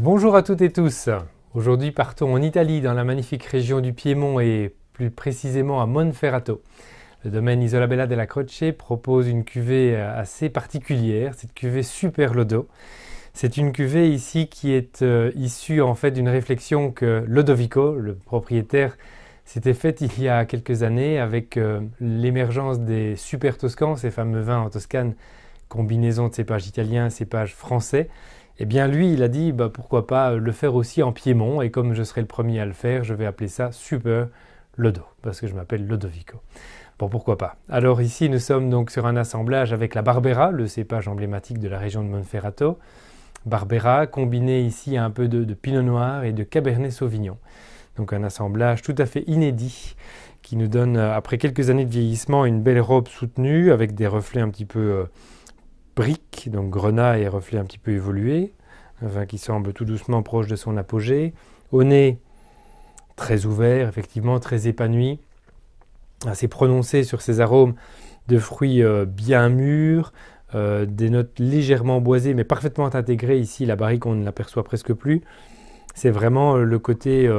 Bonjour à toutes et tous. Aujourd'hui partons en Italie, dans la magnifique région du Piémont et plus précisément à Monferrato. Le domaine Isolabella della Croce propose une cuvée assez particulière, cette cuvée Super Lodo. C'est une cuvée ici qui est issue en fait d'une réflexion que Lodovico, le propriétaire, s'était faite il y a quelques années avec l'émergence des Super Toscans, ces fameux vins en Toscane, combinaison de cépages italiens et cépages français. Eh bien lui, il a dit pourquoi pas le faire aussi en Piémont, et comme je serai le premier à le faire, je vais appeler ça Super Lodo, parce que je m'appelle Lodovico. Bon, pourquoi pas. Alors ici, nous sommes donc sur un assemblage avec la Barbera, le cépage emblématique de la région de Monferrato. Barbera, combiné ici à un peu de Pinot Noir et de Cabernet Sauvignon. Donc un assemblage tout à fait inédit qui nous donne, après quelques années de vieillissement, une belle robe soutenue avec des reflets un petit peu briques, donc grenat et reflets un petit peu évolués. Un vin qui semble tout doucement proche de son apogée. Au nez, très ouvert, effectivement, très épanoui, assez prononcé sur ses arômes de fruits bien mûrs, des notes légèrement boisées mais parfaitement intégrées. Ici, la barrique, on ne l'aperçoit presque plus. C'est vraiment le côté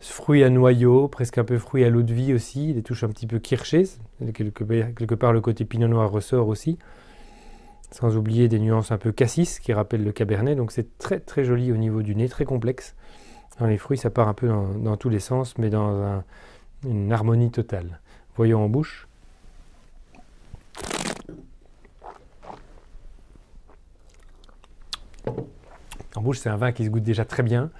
fruits à noyaux, presque un peu fruits à l'eau de vie aussi, des touches un petit peu kirschées. Quelque part, le côté pinot noir ressort aussi. Sans oublier des nuances un peu cassis qui rappellent le cabernet. Donc c'est très très joli au niveau du nez, très complexe. Dans les fruits, ça part un peu dans tous les sens, mais dans une harmonie totale. Voyons en bouche. En bouche, c'est un vin qui se goûte déjà très bien,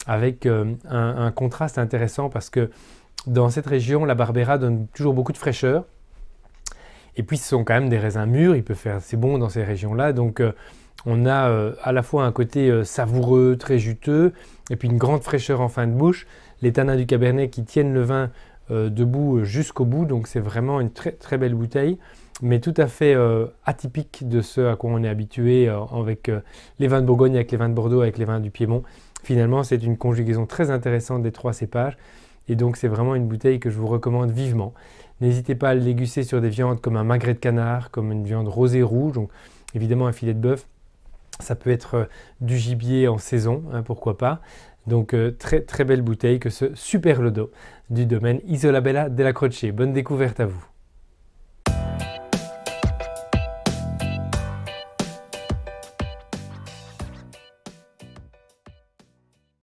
avec un contraste intéressant parce que dans cette région, la Barbera donne toujours beaucoup de fraîcheur. Et puis ce sont quand même des raisins mûrs, il peut faire assez bon dans ces régions-là. Donc on a à la fois un côté savoureux, très juteux, et puis une grande fraîcheur en fin de bouche. Les tanins du cabernet qui tiennent le vin debout jusqu'au bout. Donc c'est vraiment une très très belle bouteille, mais tout à fait atypique de ce à quoi on est habitué avec les vins de Bourgogne, avec les vins de Bordeaux, avec les vins du Piémont. Finalement, c'est une conjugaison très intéressante des trois cépages. Et donc c'est vraiment une bouteille que je vous recommande vivement. N'hésitez pas à le déguster sur des viandes comme un magret de canard, comme une viande rosée rouge, donc évidemment un filet de bœuf. Ça peut être du gibier en saison, hein, pourquoi pas. Donc très très belle bouteille que ce Super Lodo du domaine Isolabella della Croce. Bonne découverte à vous.